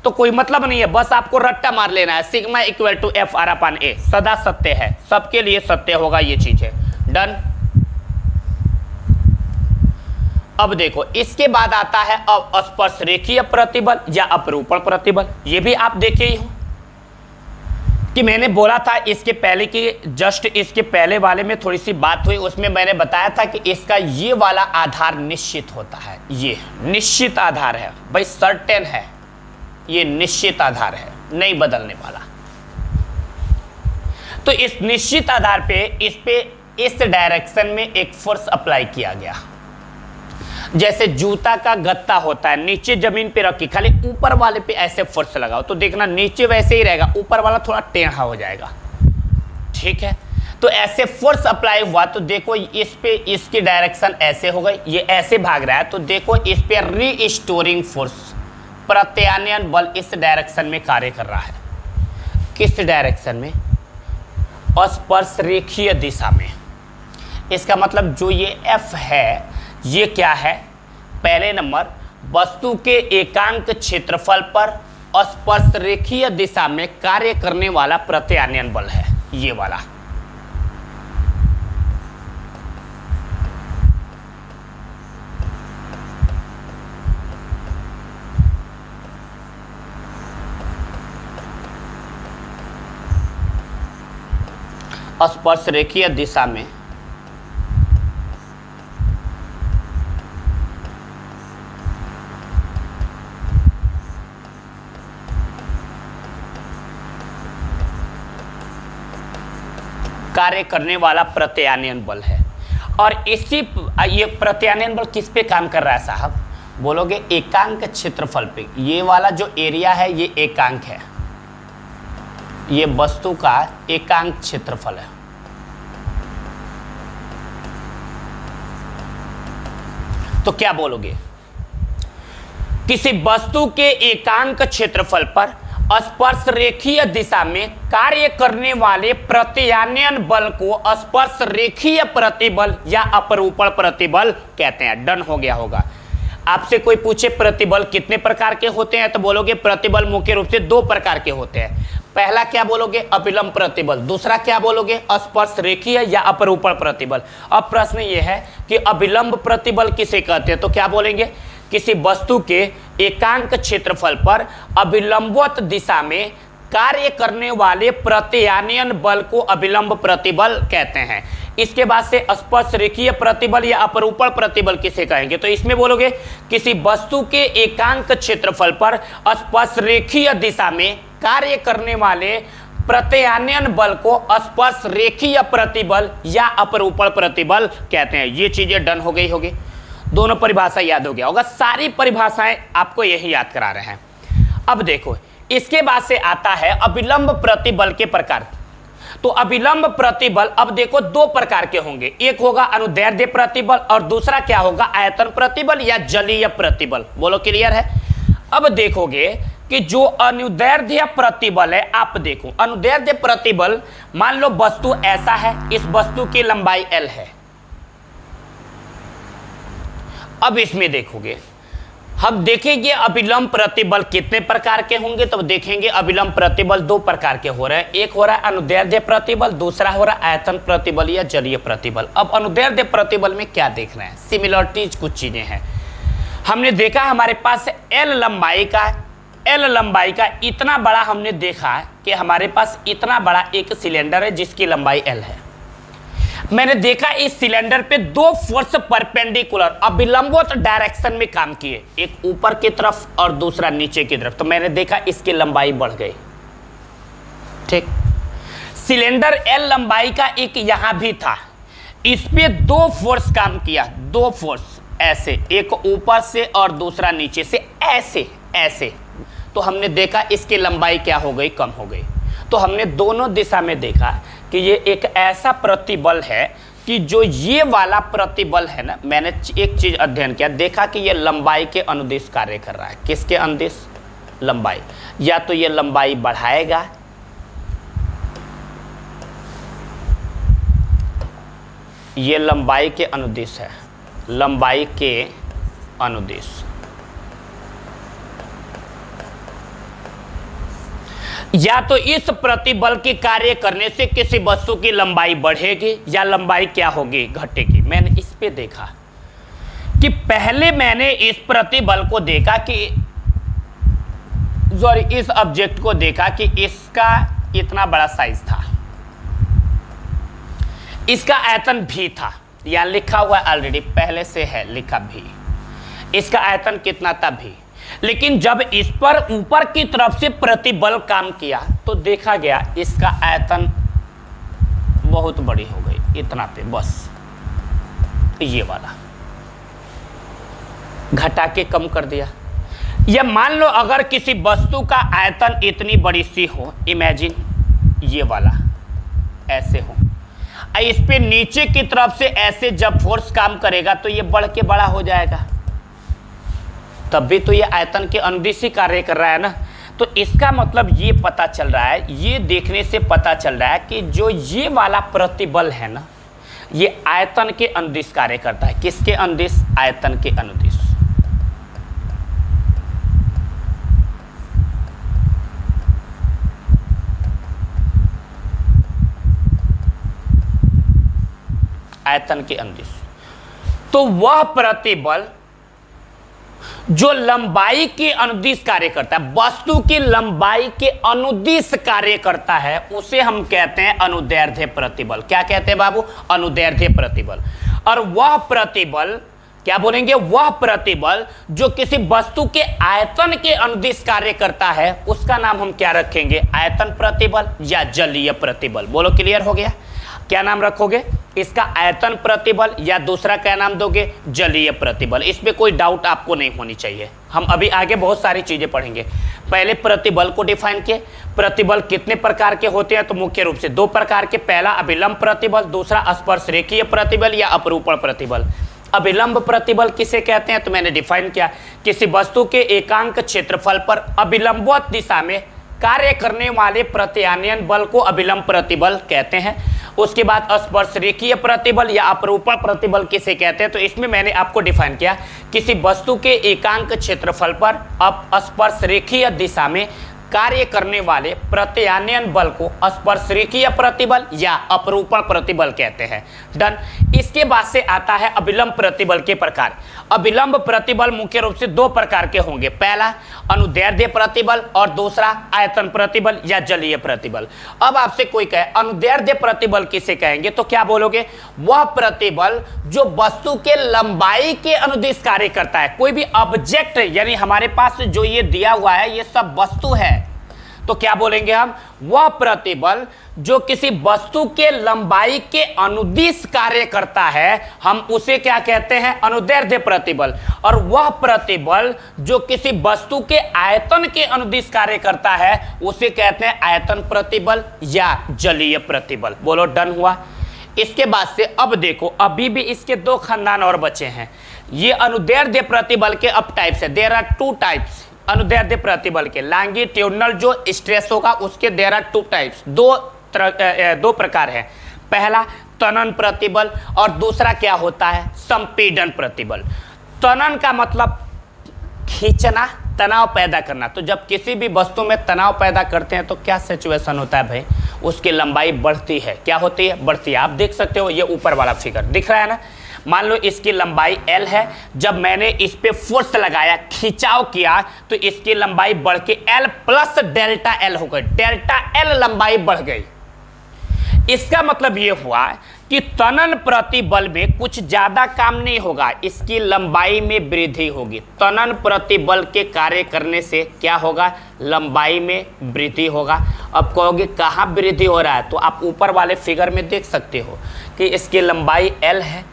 तो कोई मतलब नहीं है, बस आपको रट्टा मार लेना है, sigma equal to F R upon A, सदा सत्य है, सबके लिए सत्य होगा, ये चीज है। डन। अब देखो इसके बाद आता है अब स्पर्श रेखीय प्रतिबल या अपरूपण प्रतिबल। ये भी आप देखे ही हो कि मैंने बोला था इसके पहले की, जस्ट इसके पहले वाले में थोड़ी सी बात हुई, उसमें मैंने बताया था कि इसका ये वाला आधार निश्चित होता है, ये निश्चित आधार है भाई, सर्टेन है, ये निश्चित आधार है, नहीं बदलने वाला। तो इस निश्चित आधार पे इस डायरेक्शन में एक फोर्स अप्लाई किया गया, जैसे जूता का गत्ता होता है, नीचे जमीन पे रखी, खाली ऊपर वाले पे ऐसे फोर्स लगाओ तो देखना नीचे वैसे ही रहेगा, ऊपर वाला थोड़ा टेढ़ा हो जाएगा, ठीक है। तो ऐसे फोर्स अप्लाई हुआ तो देखो इस पे इसकी डायरेक्शन ऐसे हो गई, ये ऐसे भाग रहा है, तो देखो इस पे रीस्टोरिंग फोर्स, प्रत्यानयन बल इस डायरेक्शन में कार्य कर रहा है। किस डायरेक्शन में? स्पर्श रेखीय दिशा में। इसका मतलब जो ये F है ये क्या है, पहले नंबर वस्तु के एकांक क्षेत्रफल पर स्पर्श रेखीय दिशा में कार्य करने वाला प्रत्यानयन बल है, ये वाला। स्पर्श रेखीय दिशा में कार्य करने वाला प्रत्यानयन बल है। और इसी ये प्रत्यानयन बल किस पे काम कर रहा है साहब? बोलोगे एकांक क्षेत्रफल पे। ये वाला जो एरिया है ये एकांक है, ये वस्तु का एकांक क्षेत्रफल है। तो क्या बोलोगे? किसी वस्तु के एकांक क्षेत्रफल पर स्पर्श रेखीय दिशा में कार्य करने वाले प्रत्यानयन बल को स्पर्श रेखीय प्रतिबल या अपरूपण प्रतिबल कहते हैं। डन हो गया होगा। आपसे कोई पूछे प्रतिबल कितने प्रकार के होते हैं तो बोलोगे प्रतिबल मुख्य रूप से दो प्रकार के होते हैं। पहला क्या बोलोगे? अभिलंब प्रतिबल। दूसरा क्या बोलोगे? स्पर्श रेखीय या अपरूपण प्रतिबल। अब प्रश्न ये है कि अभिलंब प्रतिबल किसे कहते हैं, तो क्या बोलेंगे? किसी वस्तु के एकांक क्षेत्रफल पर अभिलंबवत दिशा में कार्य करने वाले प्रत्यानयन बल को अभिलंब प्रतिबल कहते हैं। इसके बाद से स्पर्श रेखीय प्रतिबल या अपरूपण प्रतिबल किसे कहेंगे, तो इसमें बोलोगे किसी वस्तु के एकांक क्षेत्रफल पर स्पर्श रेखीय दिशा में कार्य करने वाले प्रत्यानयन बल को स्पर्श रेखीय प्रतिबल या अपरूपण प्रतिबल कहते हैं। ये चीजें डन हो गई होगी, दोनों परिभाषा याद हो गया होगा। सारी परिभाषाएं आपको यही याद करा रहे हैं। अब देखो इसके बाद से आता है अभिलंब प्रतिबल के प्रकार। तो अभिलंब प्रतिबल अब देखो दो प्रकार के होंगे, एक होगा अनुदैर्ध्य प्रतिबल और दूसरा क्या होगा? आयतन प्रतिबल या जलीय प्रतिबल। बोलो क्लियर है? अब देखोगे कि जो अनुदैर्ध्य प्रतिबल है, आप देखो अनुदैर्ध्य प्रतिबल, मान लो वस्तु ऐसा है, इस वस्तु की लंबाई L है। अब इसमें देखोगे हम देखेंगे अभिलंब प्रतिबल कितने प्रकार के होंगे, तो देखेंगे अभिलंब प्रतिबल दो प्रकार के हो रहे हैं। एक हो रहा है अनुदैर्ध्य प्रतिबल, दूसरा हो रहा है आयतन प्रतिबल या जलीय प्रतिबल। अब अनुदैर्ध्य प्रतिबल में क्या देख रहे हैं? सिमिलरिटीज कुछ चीजें हैं। हमने देखा हमारे पास L लंबाई का इतना बड़ा हमने देखा कि हमारे पास इतना बड़ा एक सिलेंडर है जिसकी लंबाई L है। मैंने देखा इस सिलेंडर पे दो फोर्स परपेंडिकुलर अभिलंबवत डायरेक्शन में काम किए, एक ऊपर की तरफ और दूसरा नीचे की तरफ। तो मैंने देखा इसकी लंबाई बढ़ गई। ठीक, सिलेंडर L लंबाई का एक यहां भी था, इस पे दो फोर्स काम किया, दो फोर्स ऐसे, एक ऊपर से और दूसरा नीचे से, ऐसे ऐसे। तो हमने देखा इसकी लंबाई क्या हो गई? कम हो गई। तो हमने दोनों दिशा में देखा कि ये एक ऐसा प्रतिबल है कि जो ये वाला प्रतिबल है ना, मैंने एक चीज अध्ययन किया, देखा कि ये लंबाई के अनुदिश कार्य कर रहा है। किसके अनुदिश? लंबाई। या तो ये लंबाई बढ़ाएगा, ये लंबाई के अनुदिश है, लंबाई के अनुदिश। या तो इस प्रतिबल के कार्य करने से किसी वस्तु की लंबाई बढ़ेगी या लंबाई क्या होगी, घटेगी। मैंने इस पे देखा कि पहले मैंने इस प्रतिबल को देखा कि सॉरी इस ऑब्जेक्ट को देखा कि इसका इतना बड़ा साइज था, इसका आयतन भी था, यहां लिखा हुआ ऑलरेडी पहले से है लिखा भी, इसका आयतन कितना था भी। लेकिन जब इस पर ऊपर की तरफ से प्रतिबल काम किया तो देखा गया इसका आयतन बहुत बड़ी हो गई, इतना पे बस, ये वाला घटा के कम कर दिया। या मान लो अगर किसी वस्तु का आयतन इतनी बड़ी सी हो, इमेजिन ये वाला ऐसे हो, इस पे नीचे की तरफ से ऐसे जब फोर्स काम करेगा तो ये बढ़ के बड़ा हो जाएगा, तब भी तो ये आयतन के अनुदिश ही कार्य कर रहा है ना। तो इसका मतलब ये पता चल रहा है, ये देखने से पता चल रहा है कि जो ये वाला प्रतिबल है ना, ये आयतन के अनुदिश कार्य करता है। किसके अनुदिश? आयतन के अनुदिश। आयतन के अनुदिश। तो वह प्रतिबल जो लंबाई के अनुदिश कार्य करता है, वस्तु की लंबाई के अनुदिश कार्य करता है, उसे हम कहते हैं अनुदैर्ध्य प्रतिबल। क्या कहते हैं बाबू? अनुदैर्ध्य प्रतिबल। और वह प्रतिबल क्या बोलेंगे? वह प्रतिबल जो किसी वस्तु के आयतन के अनुदिश कार्य करता है, उसका नाम हम क्या रखेंगे? आयतन प्रतिबल या जलीय प्रतिबल। बोलो, क्लियर हो गया? क्या नाम रखोगे इसका? आयतन प्रतिबल, या दूसरा क्या नाम दोगे? जलीय प्रतिबल। इसमें कोई डाउट आपको नहीं होनी चाहिए। हम अभी आगे बहुत सारी चीजें पढ़ेंगे। पहले प्रतिबल को डिफाइन किए। प्रतिबल कितने प्रकार के होते हैं? तो मुख्य रूप से दो प्रकार के, पहला अभिलंब प्रतिबल, दूसरा स्पर्श रेखीय प्रतिबल या अपरूपण प्रतिबल। अभिलंब प्रतिबल किसे कहते हैं? तो मैंने डिफाइन किया, किसी वस्तु के एकांक क्षेत्रफल पर अभिलंबवत दिशा में कार्य करने वाले प्रत्यानयन बल को अभिलंब प्रतिबल कहते हैं। उसके बाद स्पर्श रेखीय प्रतिबल या अपरूपण प्रतिबल किसे कहते हैं? तो इसमें मैंने आपको डिफाइन किया, किसी वस्तु के एकांक क्षेत्रफल पर स्पर्श रेखीय दिशा में कार्य करने वाले प्रत्यानयन बल को स्पर्श रेखीय प्रतिबल या अपरूपण प्रतिबल कहते हैं। डन। इसके बाद से आता है अभिलंब प्रतिबल के प्रकार। अभिलंब प्रतिबल मुख्य रूप से दो प्रकार के होंगे, पहला अनुदैर्ध्य प्रतिबल और दूसरा आयतन प्रतिबल या जलीय प्रतिबल। अब आपसे कोई कहे अनुदैर्ध्य प्रतिबल किसे कहेंगे, तो क्या बोलोगे? वह प्रतिबल जो वस्तु के लंबाई के अनुदिश कार्य करता है। कोई भी ऑब्जेक्ट, यानी हमारे पास जो ये दिया हुआ है ये सब वस्तु है, तो क्या बोलेंगे हम? वह प्रतिबल जो किसी वस्तु के लंबाई के अनुदिश कार्य करता है, हम उसे क्या कहते हैं? अनुदैर्ध्य प्रतिबल। और वह प्रतिबल जो किसी वस्तु के आयतन के अनुदिश कार्य करता है, उसे कहते हैं आयतन प्रतिबल या जलीय प्रतिबल। बोलो, डन हुआ? इसके बाद से अब देखो, अभी भी इसके दो खानदान और बचे हैं। ये अनुदैर्ध्य प्रतिबल के अब टाइप्स है। देयर आर टू टाइप्स अनुदैर्ध्य प्रतिबल के। लॉन्गिट्यूडिनल जो स्ट्रेस होगा उसके देयर आर टू टाइप्स, दो प्रकार है। पहला तनन प्रतिबल और दूसरा क्या होता है? संपीड़न प्रतिबल। तनन का मतलब खींचना, तनाव पैदा करना। तो जब किसी भी वस्तु में तनाव पैदा करते हैं तो क्या सिचुएशन होता है भाई? उसकी लंबाई बढ़ती है। क्या होती है? बढ़ती है। आप देख सकते हो, ये ऊपर वाला फिगर दिख रहा है ना। मान लो इसकी लंबाई L है, जब मैंने इस पे फोर्स लगाया, खिंचाव किया, तो इसकी लंबाई बढ़ के L प्लस डेल्टा L हो गई। डेल्टा L लंबाई बढ़ गई। इसका मतलब ये हुआ कि तनन प्रतिबल में कुछ ज्यादा काम नहीं होगा, इसकी लंबाई में वृद्धि होगी। तनन प्रतिबल के कार्य करने से क्या होगा? लंबाई में वृद्धि होगा। अब कहोगे कहाँ वृद्धि हो रहा है? तो आप ऊपर वाले फिगर में देख सकते हो कि इसकी लंबाई L है,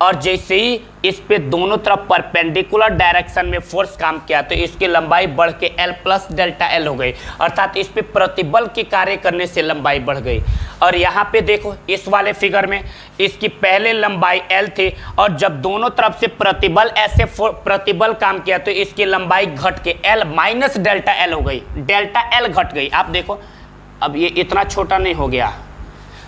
और जैसे ही इस पे दोनों तरफ परपेंडिकुलर डायरेक्शन में फोर्स काम किया तो इसकी लंबाई बढ़ के L प्लस डेल्टा L हो गई, अर्थात इस पे प्रतिबल के कार्य करने से लंबाई बढ़ गई। और यहाँ पे देखो, इस वाले फिगर में इसकी पहले लंबाई L थी, और जब दोनों तरफ से प्रतिबल काम किया तो इसकी लंबाई घट के L माइनस डेल्टा L हो गई। डेल्टा L घट गई। आप देखो, अब ये इतना छोटा नहीं हो गया,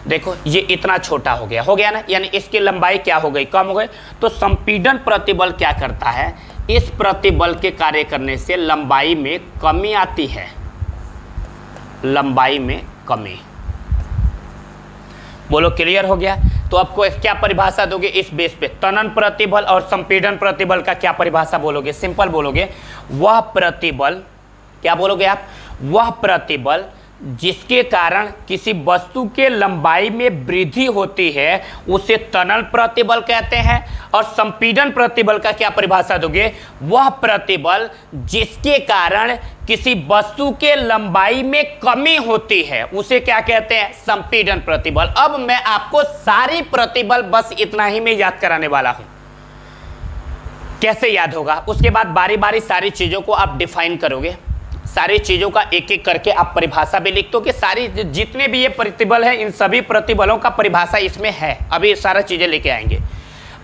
देखो ये इतना छोटा हो गया ना, यानी इसकी लंबाई क्या हो गई, कम हो गई। तो संपीड़न प्रतिबल क्या करता है, इस प्रतिबल के कार्य करने से लंबाई में कमी आती है, लंबाई में कमी। बोलो क्लियर हो गया। तो आपको क्या परिभाषा दोगे इस बेस पे, त्वरण प्रतिबल और संपीड़न प्रतिबल का क्या परिभाषा बोलोगे, सिंपल बोलोगे, वह प्रतिबल, क्या बोलोगे आप, वह प्रतिबल जिसके कारण किसी वस्तु के लंबाई में वृद्धि होती है उसे त्वरण प्रतिबल कहते हैं। और संपीड़न प्रतिबल का क्या परिभाषा दोगे, वह प्रतिबल जिसके कारण किसी वस्तु के लंबाई में कमी होती है उसे क्या कहते हैं, संपीड़न प्रतिबल। अब मैं आपको सारी प्रतिबल बस इतना ही में याद कराने वाला हूं। कैसे याद होगा, उसके बाद बारी बारी सारी चीजों को आप डिफाइन करोगे, सारी चीजों का एक एक करके आप परिभाषा भी लिख दो कि सारी जितने भी ये प्रतिबल है इन सभी प्रतिबलों का परिभाषा इसमें है। अभी सारा चीजें लेके आएंगे।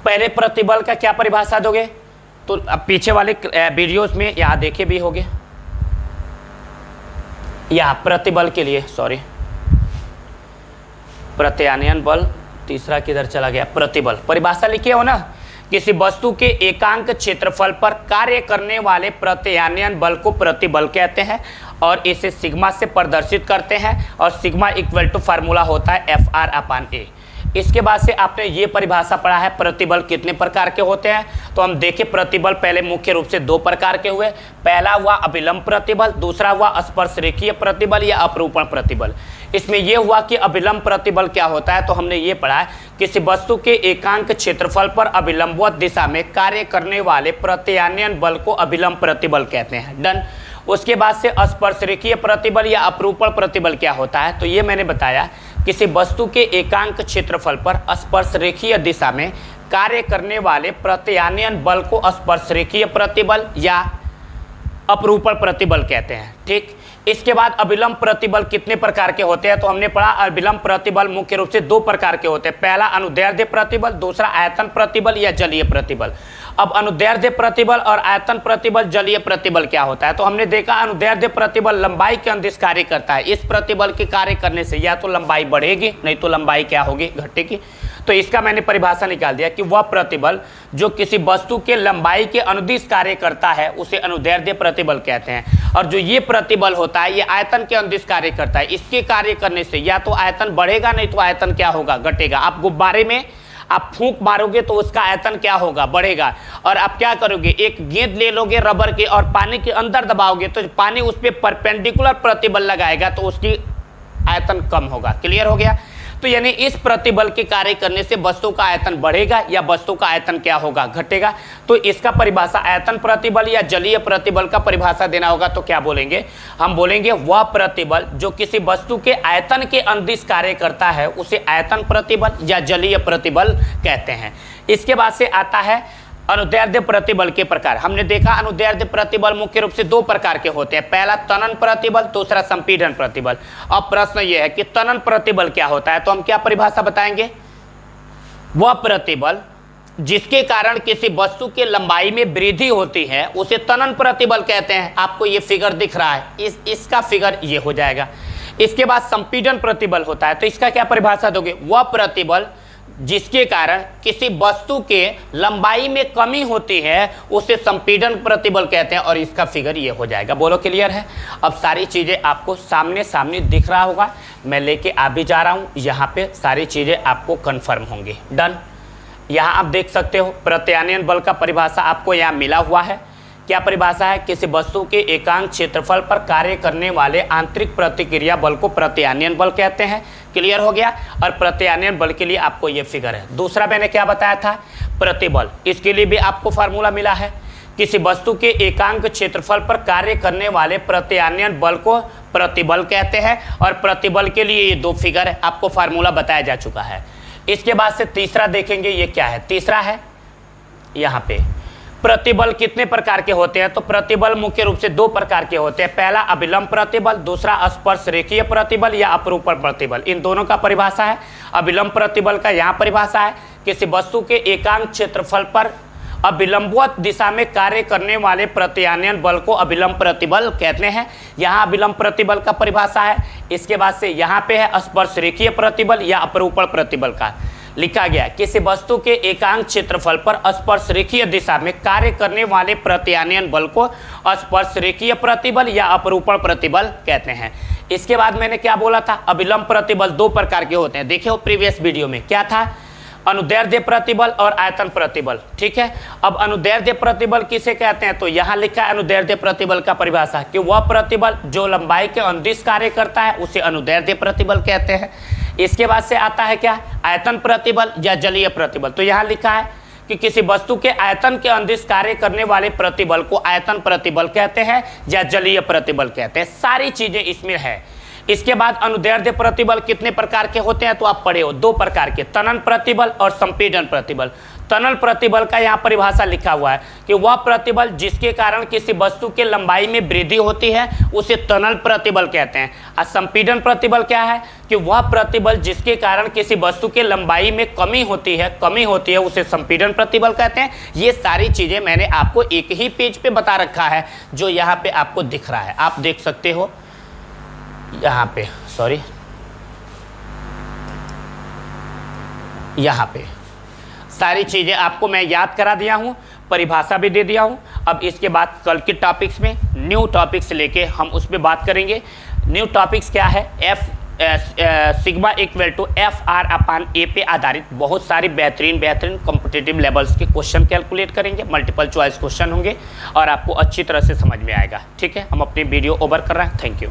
पहले प्रतिबल का क्या परिभाषा दोगे, तो अब पीछे वाले वीडियोस में यहाँ देखे भी होगे, यहाँ प्रतिबल के लिए, सॉरी प्रत्यानयन बल, तीसरा किधर चला गया, प्रतिबल। परिभाषा लिखे हो ना, किसी वस्तु के एकांक क्षेत्रफल पर कार्य करने वाले प्रत्यानयन बल को प्रतिबल कहते हैं और इसे सिग्मा से प्रदर्शित करते हैं और सिग्मा इक्वल टू फार्मूला होता है Fr/A। इसके बाद से आपने ये परिभाषा पढ़ा है प्रतिबल कितने प्रकार के होते हैं। तो हम देखें प्रतिबल पहले मुख्य रूप से दो प्रकार के हुए, पहला हुआ अभिलंब प्रतिबल, दूसरा हुआ स्पर्श रेखीय प्रतिबल या अपरूपण प्रतिबल। इसमें यह हुआ कि अभिलंब प्रतिबल क्या होता है, तो हमने ये पढ़ा है किसी वस्तु के एकांक क्षेत्रफल पर अभिलंबवत दिशा में कार्य करने वाले प्रत्यानयन बल को अभिलंब प्रतिबल कहते हैं। डन। उसके बाद से स्पर्श रेखीय प्रतिबल या अपरूपण प्रतिबल क्या होता है, तो ये मैंने बताया किसी वस्तु के एकांक क्षेत्रफल पर स्पर्श रेखीय दिशा में कार्य करने वाले प्रत्यानयन बल को स्पर्श रेखीय प्रतिबल या अपरूपण प्रतिबल कहते हैं। ठीक। इसके बाद अभिलंब प्रतिबल कितने प्रकार के होते हैं, तो हमने पढ़ा अभिलंब प्रतिबल मुख्य रूप से दो प्रकार के होते हैं, पहला अनुदैर्ध्य प्रतिबल, दूसरा आयतन प्रतिबल या जलीय प्रतिबल। अब अनुदैर्ध्य प्रतिबल और आयतन प्रतिबल, जलीय प्रतिबल क्या होता है, तो हमने देखा अनुदैर्ध्य प्रतिबल लंबाई के अंदिश कार्य करता है। इस प्रतिबल के कार्य करने से या तो लंबाई बढ़ेगी नहीं तो लंबाई क्या होगी, घटेगी। तो इसका मैंने परिभाषा निकाल दिया कि वह प्रतिबल जो किसी वस्तु के लंबाई के अनुदिश कार्य करता है उसे अनुदैर्ध्य प्रतिबल कहते हैं। और जो ये प्रतिबल होता है ये आयतन के अनुदिश कार्य करता है, इसके कार्य करने से या तो आयतन बढ़ेगा नहीं तो आयतन क्या होगा, घटेगा। आप गुब्बारे में आप फूंक मारोगे तो उसका आयतन क्या होगा, बढ़ेगा। और आप क्या करोगे, एक गेंद ले लोगे रबर के और पानी के अंदर दबाओगे तो पानी उस पर परपेंडिकुलर प्रतिबल लगाएगा तो उसकी आयतन कम होगा। क्लियर हो गया। तो यानी इस प्रतिबल के कार्य करने से वस्तु का आयतन बढ़ेगा या वस्तु का आयतन क्या होगा, घटेगा। तो इसका परिभाषा आयतन प्रतिबल या जलीय प्रतिबल का परिभाषा देना होगा तो क्या बोलेंगे, हम बोलेंगे वह प्रतिबल जो किसी वस्तु के आयतन के अंदिश कार्य करता है उसे आयतन प्रतिबल या जलीय प्रतिबल कहते हैं। इसके बाद से आता है अनुदैर्ध्य प्रतिबल के प्रकार। हमने देखा अनुदैर्ध्य प्रतिबल मुख्य रूप से दो प्रकार के होते हैं, पहला त्वरण प्रतिबल, दूसरा संपीड़न प्रतिबल। अब प्रश्न यह है कि त्वरण प्रतिबल क्या होता है, तो हम क्या परिभाषा बताएंगे, वह प्रतिबल जिसके कारण किसी वस्तु के लंबाई में वृद्धि होती है उसे त्वरण प्रतिबल कहते हैं। आपको ये फिगर दिख रहा है, इसका फिगर ये हो जाएगा। इसके बाद संपीड़न प्रतिबल होता है, तो इसका क्या परिभाषा दोगे, वह प्रतिबल जिसके कारण किसी वस्तु के लंबाई में कमी होती है उसे संपीड़न प्रतिबल कहते हैं और इसका फिगर ये हो जाएगा। बोलो क्लियर है। अब सारी चीजें आपको सामने सामने दिख रहा होगा, मैं लेके आ भी जा रहा हूं, यहाँ पे सारी चीजें आपको कंफर्म होंगी। डन। यहाँ आप देख सकते हो प्रत्यानयन बल का परिभाषा आपको यहाँ मिला हुआ है। क्या परिभाषा है, किसी वस्तु के एकांक क्षेत्रफल पर कार्य करने वाले आंतरिक प्रतिक्रिया बल को प्रत्यानयन बल कहते हैं। क्लियर हो गया। और प्रत्यानयन बल के लिए आपको ये फिगर है। दूसरा मैंने क्या बताया था, प्रतिबल, इसके लिए भी आपको फार्मूला मिला है, किसी वस्तु के एकांक क्षेत्रफल पर कार्य करने वाले प्रत्यानयन बल को प्रतिबल कहते हैं और प्रतिबल के लिए ये दो फिगर है, आपको फार्मूला बताया जा चुका है। इसके बाद से तीसरा देखेंगे, ये क्या है, तीसरा है यहाँ पे प्रतिबल कितने प्रकार के होते हैं, तो प्रतिबल मुख्य रूप से दो प्रकार के होते हैं, पहला अभिलंब प्रतिबल, दूसरा स्पर्श रेखीय प्रतिबल या अपरूपण प्रतिबल। इन दोनों का परिभाषा है। अभिलंब प्रतिबल का यहाँ परिभाषा है, किसी वस्तु के एकांक क्षेत्रफल पर अभिलंबवत दिशा में कार्य करने वाले प्रत्यानयन बल को अभिलंब प्रतिबल कहते हैं। यहाँ अभिलंब प्रतिबल का परिभाषा है। इसके बाद से यहाँ पे है स्पर्श रेखीय प्रतिबल या अपरूपण प्रतिबल का लिखा गया, किसी वस्तु के एकांक क्षेत्रफल पर स्पर्श रेखीय दिशा में कार्य करने वाले प्रत्यानयन बल को स्पर्श रेखीय प्रतिबल या अपरूपण प्रतिबल कहते हैं। इसके बाद मैंने क्या बोला था, अभिलंब प्रतिबल दो प्रकार के होते हैं। देखिए प्रीवियस वीडियो में क्या था, अनुदैर्ध्य प्रतिबल और आयतन प्रतिबल। ठीक है, अब अनुदैर्ध्य प्रतिबल किसे कहते हैं, तो यहाँ लिखा है अनुदैर्ध्य प्रतिबल का परिभाषा कि वह प्रतिबल जो लंबाई के अनुदिश कार्य करता है उसे अनुदैर्ध्य प्रतिबल कहते हैं। इसके बाद से आता है क्या, आयतन प्रतिबल या जलीय प्रतिबल। तो यहाँ लिखा है कि किसी वस्तु के आयतन के अनुदिश कार्य करने वाले प्रतिबल को आयतन प्रतिबल कहते हैं या जलीय प्रतिबल कहते हैं। सारी चीजें इसमें है। इसके बाद अनुदैर्ध्य प्रतिबल कितने प्रकार के होते हैं, तो आप पढ़े हो, दो प्रकार के, तनन प्रतिबल और संपीड़न प्रतिबल। तनन प्रतिबल का यहाँ परिभाषा लिखा हुआ है कि वह प्रतिबल जिसके कारण किसी वस्तु के लंबाई में वृद्धि होती है उसे तनन प्रतिबल कहते हैं। और संपीड़न प्रतिबल क्या है कि वह प्रतिबल जिसके कारण किसी वस्तु के लंबाई में कमी होती है उसे संपीड़न प्रतिबल कहते हैं। ये सारी चीजें मैंने आपको एक ही पेज पे बता रखा है जो यहाँ पे आपको दिख रहा है, आप देख सकते हो यहाँ पे, सॉरी यहाँ पे सारी चीजें आपको मैं याद करा दिया हूँ, परिभाषा भी दे दिया हूँ। अब इसके बाद कल के टॉपिक्स में न्यू टॉपिक्स लेके हम उस पर बात करेंगे। न्यू टॉपिक्स क्या है, सिग्मा इक्वल टू FR/A पे आधारित बहुत सारी बेहतरीन कॉम्पिटिटिव लेवल्स के क्वेश्चन कैलकुलेट करेंगे। मल्टीपल चॉइस क्वेश्चन होंगे और आपको अच्छी तरह से समझ में आएगा। ठीक है, हम अपनी वीडियो ओवर कर रहे हैं। Thank you.